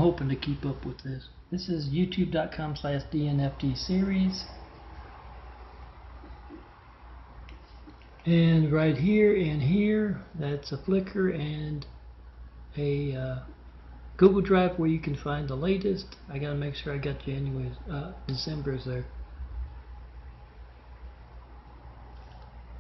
hoping to keep up with this. This is youtube.com/DNFD series. And right here and here, that's a Flickr and a Google Drive where you can find the latest. I gotta make sure I got January's, December's there.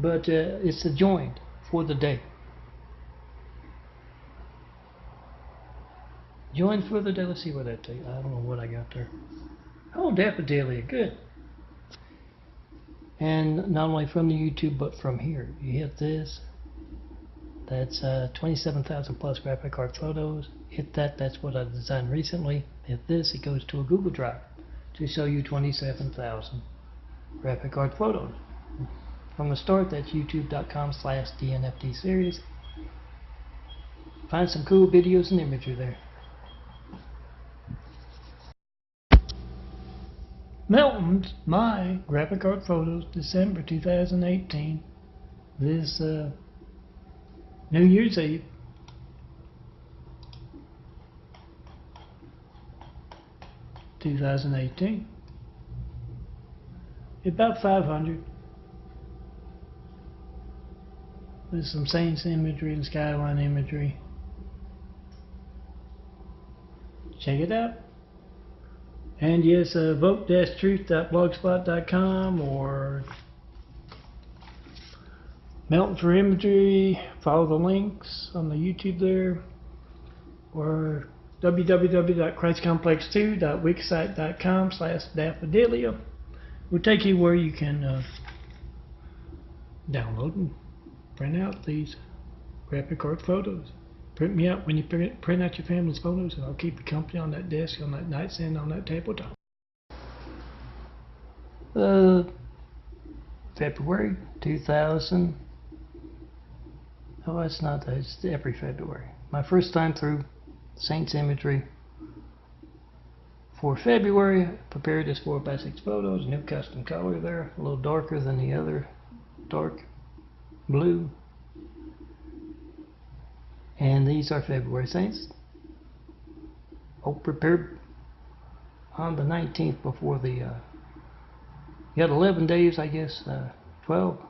But it's a joined for the day. Join for the day. Let's see what that takes. I don't know what I got there. Oh, Daffodillia, good. And not only from the YouTube, but from here. You hit this. That's 27,000 plus graphic card photos. Hit that. That's what I designed recently. Hit this. It goes to a Google Drive to show you 27,000 graphic card photos. From the start, that's youtube.com/DNFD series. Find some cool videos and imagery there. Melton's My Graphic Card Photos, December 2018. This New Year's Eve. (2018). About 500. With some Saints imagery and Skyline imagery. Check it out. And yes, vote-truth.blogspot.com or Melton for Imagery. Follow the links on the YouTube there, or www.christcomplex2.wixsite.com/daffodillia will take you where you can download and print out these graphic card photos. Print me out when you print out your family's photos, and I'll keep you company on that desk, on that nightstand, on that tabletop. February 2000. Oh, it's not that. It's every February. My first time through Saints imagery. For February, I prepared this 4x6 photos. New custom color there, a little darker than the other, dark blue. And these are February Saints. Oh, prepared on the 19th before the, you got 11 days, I guess, 12,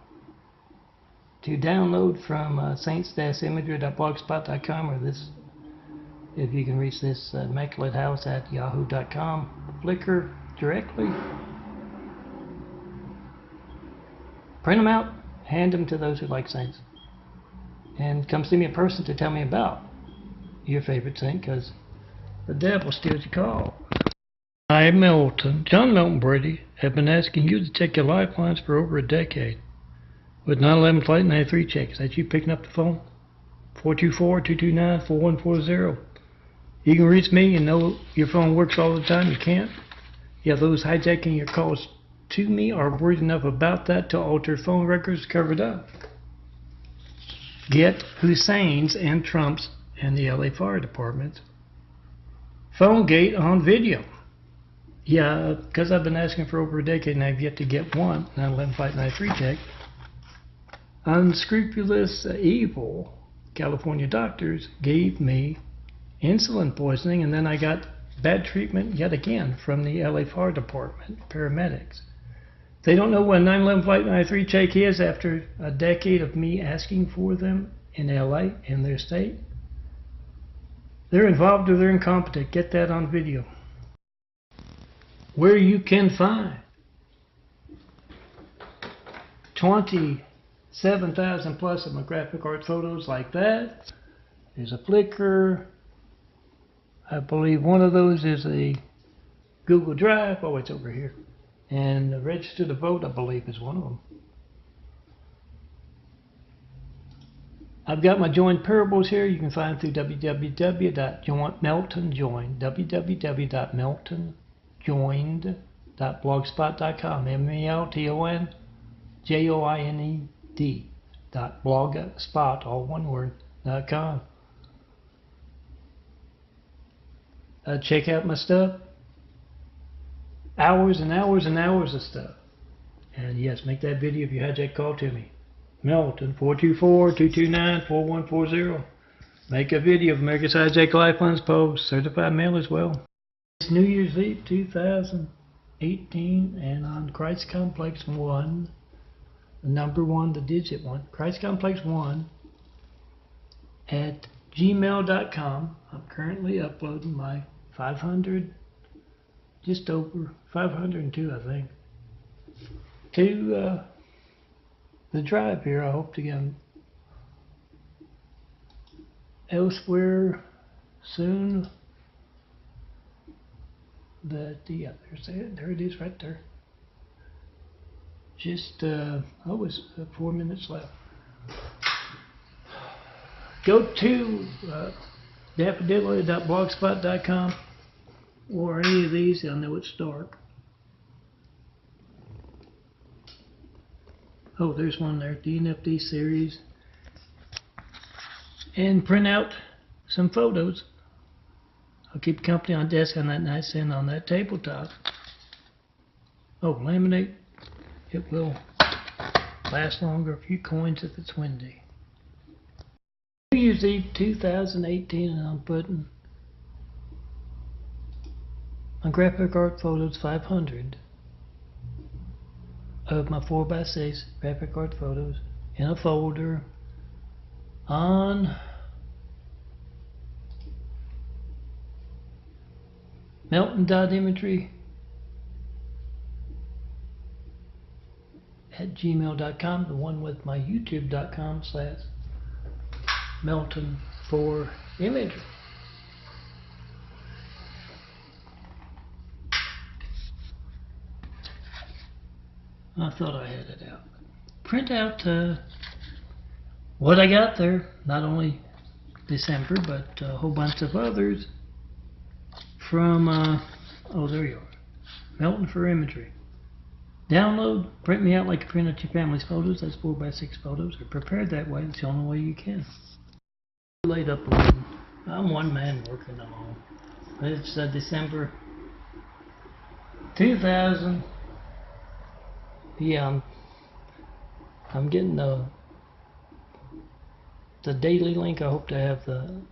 to download from saints-imagery.blogspot.com, or this, if you can reach this, immaculate house at yahoo.com, Flickr directly. Print them out, hand them to those who like Saints. And come see me in person to tell me about your favorite saint, because the devil steals your call. I, Melton, John Melton Brady, have been asking you to check your lifelines for over a decade. With 9/11 Flight 93 check, is that you picking up the phone? 424-229-4140. You can reach me and know your phone works all the time. You can't? Yeah, those hijacking your calls to me are worried enough about that to alter phone records covered up. Get Hussein's and Trump's and the LA Fire Department's phone gate on video. Yeah, because I've been asking for over a decade and I've yet to get one 9/11 Flight 93 check. Unscrupulous, evil California doctors gave me insulin poisoning, and then I got bad treatment yet again from the LA Fire Department paramedics. They don't know what 9/11 Flight 93 check is after a decade of me asking for them in LA, in their state. They're involved or they're incompetent. Get that on video. Where you can find 27,000 plus of my graphic art photos like that. There's a Flickr. I believe one of those is a Google Drive. Oh, it's over here. And Register to Vote, I believe, is one of them. I've got my joined parables here. You can find through www.meltonjoined, www.meltonjoined.blogspot.com, meltonjoined.blogspot, all one word, .com. Check out my stuff. Hours and hours and hours of stuff. And yes, make that video if you hijack call to me. Melton, 424-229-4140. Make a video of America's Hijack Lifelines post, certified mail as well. It's New Year's Eve 2018, and on Christ Complex 1, the number 1, the digit 1, Christ Complex 1 at gmail.com. I'm currently uploading my 500, just over 502, I think, to the drive here. I hope to get them elsewhere soon. But yeah, there it is right there. Just, it's 4 minutes left. Go to daffodilly.blogspot.com or any of these. I know it's dark. Oh, there's one there, the NFT series. And print out some photos. I'll keep company on desk on that nightstand on that tabletop. Oh, laminate. It will last longer. A few coins if it's windy. New Year's Eve 2018, and I'm putting on graphic art photos 500 of my 4x6 graphic art photos in a folder on melton.imagery at gmail.com, the one with my youtube.com/melton4imagery. I thought I had it out. Print out what I got there, not only December, but a whole bunch of others from, oh, there you are, Melton for Imagery. Download, print me out like you print out your family's photos. That's 4x6 photos. They're prepared that way. It's the only way you can. Late uploading. I'm one man working alone. It's December 2000. Yeah, I'm getting the daily link. I hope to have the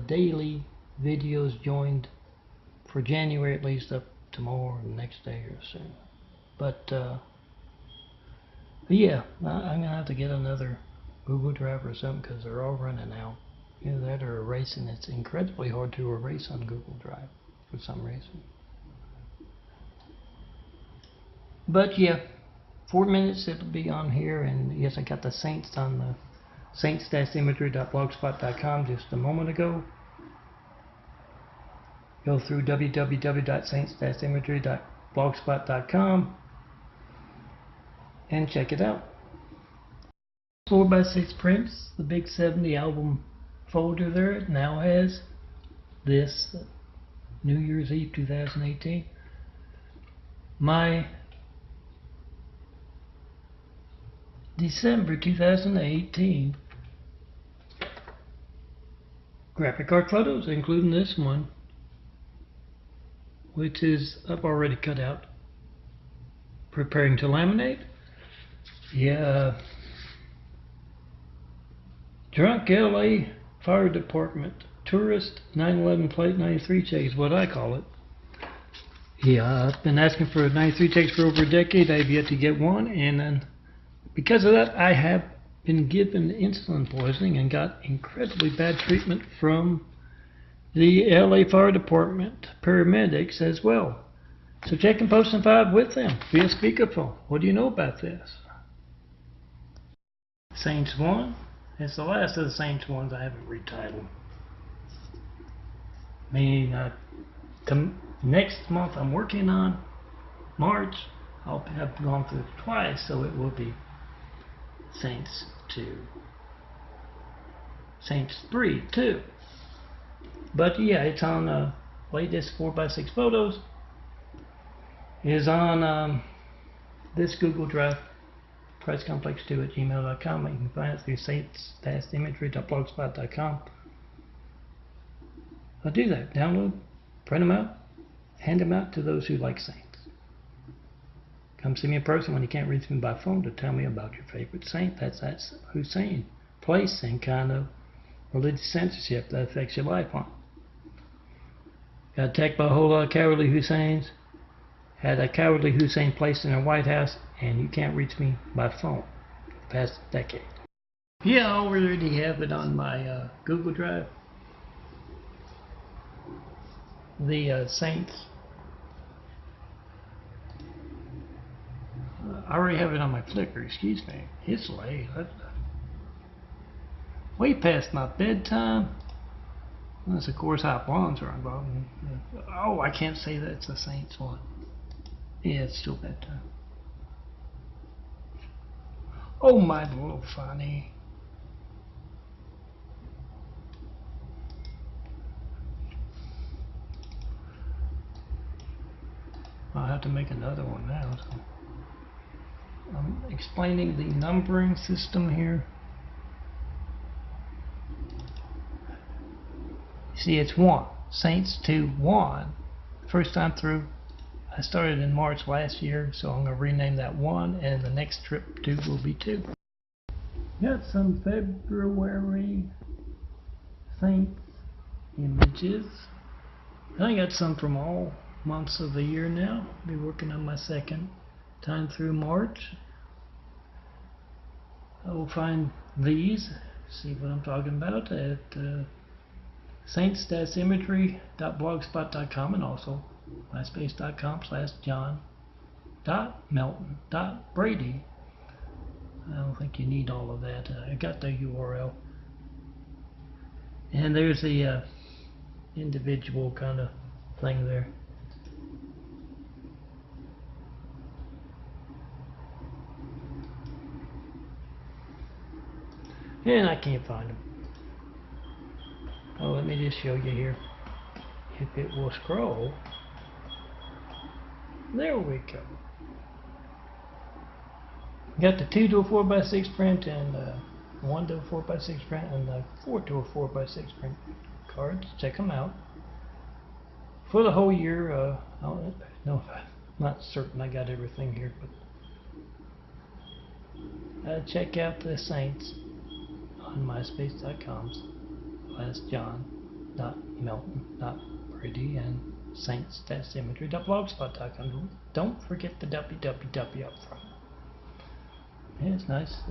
daily videos joined for January, at least up tomorrow or the next day or so. But yeah, I'm gonna have to get another Google Drive or something because they're all running out. You know, that or erasing. It's incredibly hard to erase on Google Drive for some reason. But yeah, 4 minutes it'll be on here, and yes, I got the Saints on the saints-imagery.blogspot.com just a moment ago. Go through www.saints-imagery.blogspot.com and check it out. 4x6 prints, the Big 70 album folder there, it now has this New Year's Eve 2018. My December 2018 graphic art photos, including this one, which is I've already cut out, preparing to laminate. Yeah, drunk LA Fire Department tourist 911 plate 93 checks, what I call it. Yeah, I've been asking for 93 checks for over a decade. I've yet to get one, and then because of that, I have been given insulin poisoning and got incredibly bad treatment from the LA Fire Department paramedics as well. So check and post in 5 with them via speakerphone. What do you know about this? Saints 1. It's the last of the Saints 1s I haven't retitled. Meaning next month I'm working on, March, I'll have gone through it twice, so it will be Saints 2. Saints 3, too. But yeah, it's on latest 4x6 photos. Is on this Google Drive, PressComplex2 at gmail.com. You can find it through saints-imagery.blogspot.com. I'll do that. Download, print them out, hand them out to those who like Saints. Come see me in person when you can't reach me by phone to tell me about your favorite saint. That's Hussein place, and kind of religious censorship that affects your life on. Got attacked by a whole lot of cowardly Husseins. Had a cowardly Hussein placed in the White House, and you can't reach me by phone the past decade. Yeah, I already have it on my Google Drive. The Saints. I already have it on my Flickr, excuse me. It's late. Way past my bedtime. Unless, of course, Hot Blondes are involved. Oh, I can't say that's the Saints one. Yeah, it's still bedtime. Oh, my little funny. I'll have to make another one now. So. I'm explaining the numbering system here. See, it's 1. Saints 2, 1. First time through. I started in March last year, so I'm going to rename that 1, and the next trip 2 will be 2. Got some February Saints images. I got some from all months of the year now. I'll be working on my second time through March. I will find these, see what I'm talking about, at saints-imagery.blogspot.com and also myspace.com/john.melton.brady. I don't think you need all of that. I got the URL. And there's the individual kind of thing there. And I can't find them. Oh, let me just show you here. If it will scroll. There we go. Got the 2 to a 4x6 print and 1 to a 4x6 print and the 4 to a 4x6 print cards. Check them out. For the whole year, I don't know if I'm not certain I got everything here, but check out the Saints on myspace.com/john.melton.brady and saints-imagery.blogspot.com. Don't forget the www up front. Yeah, it's nice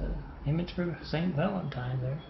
image for St. Valentine there.